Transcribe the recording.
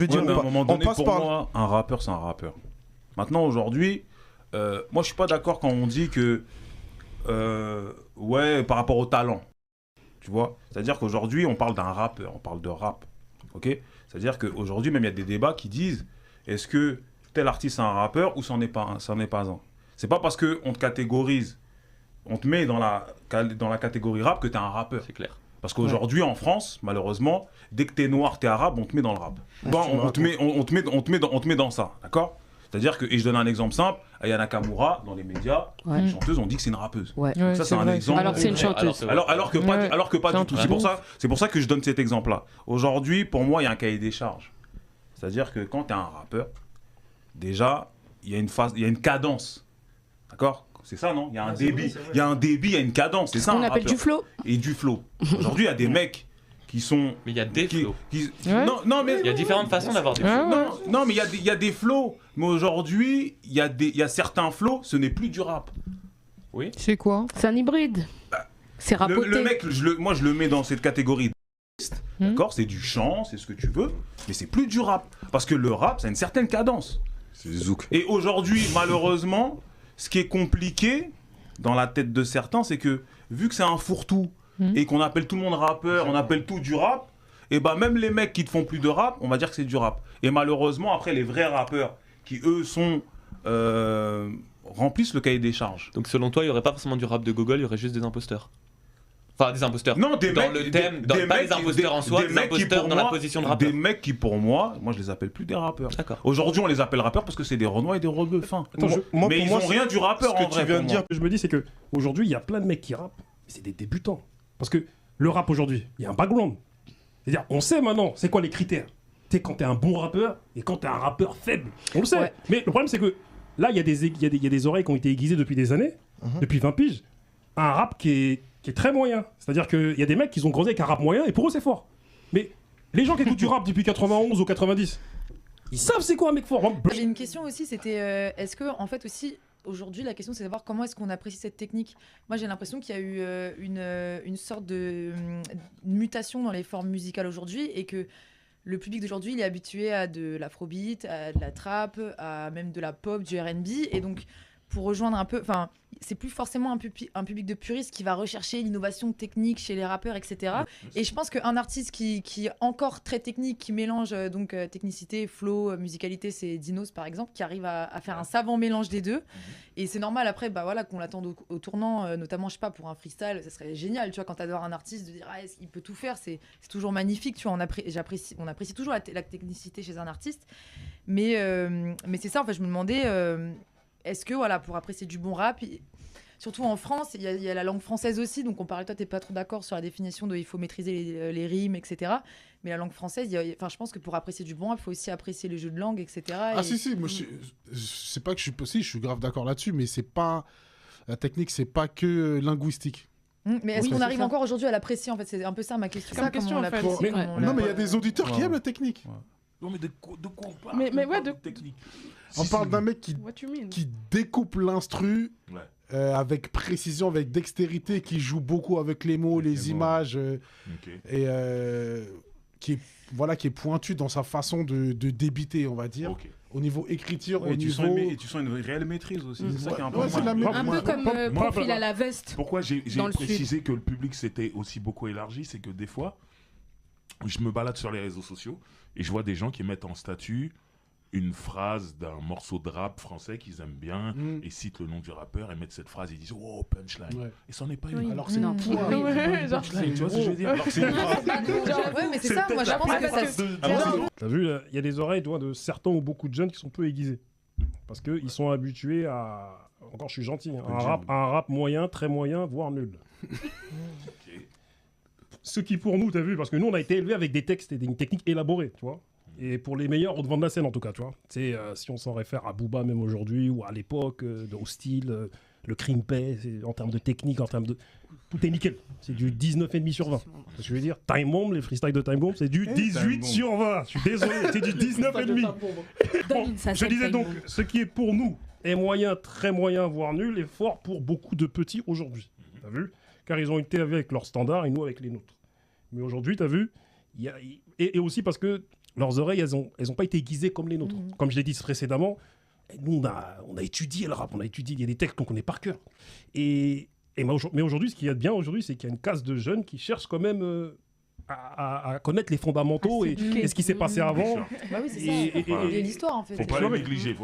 Je veux dire, mais à un moment on donné, passe pour par... moi, un rappeur, c'est un rappeur. Maintenant, aujourd'hui, moi, je suis pas d'accord quand on dit que, ouais, par rapport au talent, tu vois. C'est-à-dire qu'aujourd'hui, on parle d'un rappeur, on parle de rap, ok. C'est-à-dire qu'aujourd'hui, même, il y a des débats qui disent, est-ce que tel artiste est un rappeur ou c'en est pas un. C'est pas parce qu'on te catégorise, on te met dans la catégorie rap que t'es un rappeur. C'est clair. Parce qu'aujourd'hui, en France, malheureusement, dès que t'es noir, t'es arabe, on te met dans le rap. Bon, on te met dans ça, d'accord. C'est-à-dire que, et je donne un exemple simple, Aya Nakamura, dans les médias, Ouais. les chanteuses, on dit que c'est une rappeuse. Ouais. Donc ça, c'est un exemple. Alors que c'est une chanteuse. Alors que pas C'est du tout. un C'est pour ça que je donne cet exemple-là. Aujourd'hui, pour moi, il y a un cahier des charges. C'est-à-dire que quand t'es un rappeur, déjà, il y a une cadence. D'accord. C'est ça, non? Il y a un débit. Il y a un débit, il y a une cadence. C'est ça, On un appelle rappeur. du flow. Et du flow. Aujourd'hui, il y a des mecs qui sont... Mais il y a des flows. Ouais. Non, mais... Il y a différentes façons d'avoir des flows. Non, mais il y a des flows. Mais aujourd'hui, il y a certains flows, ce n'est plus du rap. Oui. C'est quoi? C'est un hybride. C'est rapoté. Le mec, moi, je le mets dans cette catégorie. D'accord? C'est du chant, c'est ce que tu veux. Mais c'est plus du rap. Parce que le rap, ça a une certaine cadence. C'est zouk. Et aujourd'hui, malheureusement, ce qui est compliqué dans la tête de certains, c'est que vu que c'est un fourre-tout et qu'on appelle tout le monde rappeur, on appelle tout du rap, et bah même les mecs qui te font plus de rap, on va dire que c'est du rap. Et malheureusement, après, les vrais rappeurs qui, eux, remplissent le cahier des charges. Donc selon toi, il n'y aurait pas forcément du rap de Gogol, il y aurait juste des imposteurs. Enfin, des imposteurs. Non, des dans mecs, le thème, des pas mecs des imposteurs en soi, des mecs qui, imposteurs pour dans la moi, position de rappeur. Des mecs qui, pour moi, je les appelle plus des rappeurs. D'accord. Aujourd'hui, on les appelle rappeurs parce que c'est des Renois et des rebeux fins. Attends, Mais ils n'ont rien du rappeur en vrai. Ce que tu viens de pour dire, moi. je me dis, c'est que aujourd'hui, il y a plein de mecs qui rappent, mais c'est des débutants. Parce que le rap aujourd'hui, il y a un background. C'est-à-dire, on sait maintenant, c'est quoi les critères. Tu sais, quand t'es un bon rappeur et quand t'es un rappeur faible. On le sait. Ouais. Mais le problème, c'est que là, il y a des oreilles qui ont été aiguisées depuis des années, depuis 20 piges. Un rap qui est très moyen. C'est-à-dire qu'il y a des mecs qui ont grandi avec un rap moyen et pour eux, c'est fort. Mais les gens qui écoutent du rap depuis 91 ou 90, ils savent c'est quoi un mec fort. J'ai une question aussi, c'était est-ce que en fait aussi aujourd'hui la question c'est de savoir comment est-ce qu'on apprécie cette technique. Moi j'ai l'impression qu'il y a eu une sorte de mutation dans les formes musicales aujourd'hui et que le public d'aujourd'hui il est habitué à de l'afrobeat, à de la trap, à même de la pop, du R&B et donc pour rejoindre un peu, enfin, c'est plus forcément un public de puristes qui va rechercher l'innovation technique chez les rappeurs, etc. Et je pense qu'un artiste qui est encore très technique, qui mélange donc technicité, flow, musicalité, c'est Dinos par exemple, qui arrive à faire un savant mélange des deux. Et c'est normal après, bah voilà, qu'on l'attende au tournant, notamment, je sais pas, pour un freestyle, ça serait génial, tu vois, quand t'adores un artiste, de dire, ah, il peut tout faire, c'est toujours magnifique, tu vois, on apprécie toujours la technicité chez un artiste. Mais c'est ça, en fait, je me demandais... est-ce que, voilà, pour apprécier du bon rap, surtout en France, il y a la langue française aussi, donc on parlait, toi, t'es pas trop d'accord sur la définition de il faut maîtriser les rimes, etc. Mais la langue française, je pense que pour apprécier du bon rap, il faut aussi apprécier les jeux de langue, etc. Ah si, moi je sais pas que je suis grave d'accord là-dessus, mais c'est pas... La technique, c'est pas que linguistique. Mais est-ce Oui, qu'on c'est arrive ça. encore aujourd'hui à l'apprécier, en fait? C'est un peu ça ma question. C'est ma question, en fait. l'apprécie, Mais- comment on Non, mais il y a l'apprécie. des auditeurs qui Ouais. aiment la technique. Non, mais de quoi on parle? Mais ouais, de technique. On parle d'un mec what you mean? qui découpe l'instru Ouais. avec précision, avec dextérité, qui joue beaucoup avec les mots, les les mots. images, Ok. et qui est pointu dans sa façon de débiter, on va dire, Ok. au niveau écriture, Ouais, au niveau... et tu sens une réelle maîtrise aussi. C'est ça qui est Ouais, c'est de la important. Un Moi, peu comme moi, profil moi, à la veste. Pourquoi j'ai Dans le précisé que le public s'était aussi beaucoup élargi, c'est que des fois, je me balade sur les réseaux sociaux et je vois des gens qui mettent en statut une phrase d'un morceau de rap français qu'ils aiment bien et citent le nom du rappeur et mettent cette phrase et disent « Oh, punchline Ouais. Et ça n'en est pas Oui. une. Alors que c'est Non. une poire. Ouais, genre- Punchline, tu vois ce que je veux dire Alors que c'est une phrase. Ouais, mais c'est ça, moi je peut-être pense la que phrase ça... de- T'as vu, il y a des oreilles, toi, de certains ou beaucoup de jeunes qui sont peu aiguisées. Parce qu'ils sont habitués à... Encore, je suis gentil. Hein, un rap moyen, très moyen, voire nul. Ce qui pour nous, t'as vu, parce que nous, on a été élevés avec des textes et une technique élaborée, tu vois. Et pour les meilleurs au devant de la scène, en tout cas, tu vois. C'est si on s'en réfère à Booba, même aujourd'hui, ou à l'époque, au style, le Cream Pay, en termes de technique, en termes de... Tout est nickel. C'est du 19,5 sur 20. C'est ce que je veux dire. Time Bomb, les freestyles de Time Bomb, c'est du 18 sur 20. Je suis désolé, c'est du 19,5. Bon, je disais donc, ce qui est pour nous est moyen, très moyen, voire nul, est fort pour beaucoup de petits aujourd'hui. T'as vu? Car ils ont été avec leurs standards et nous avec les nôtres. Mais aujourd'hui, t'as vu, et aussi parce que leurs oreilles, elles ont pas été aiguisées comme les nôtres. Mhm. Comme je l'ai dit précédemment, nous, on a étudié le rap, il y a des textes qu'on connaît par cœur. Mais aujourd'hui, ce qu'il y a de bien aujourd'hui, c'est qu'il y a une caste de jeunes qui cherchent quand même à connaître les fondamentaux À et s'éduquer. ce qui s'est passé avant. Bien sûr. Bah oui, c'est ça. Et- Il y a l'histoire en fait. Faut pas les négliger.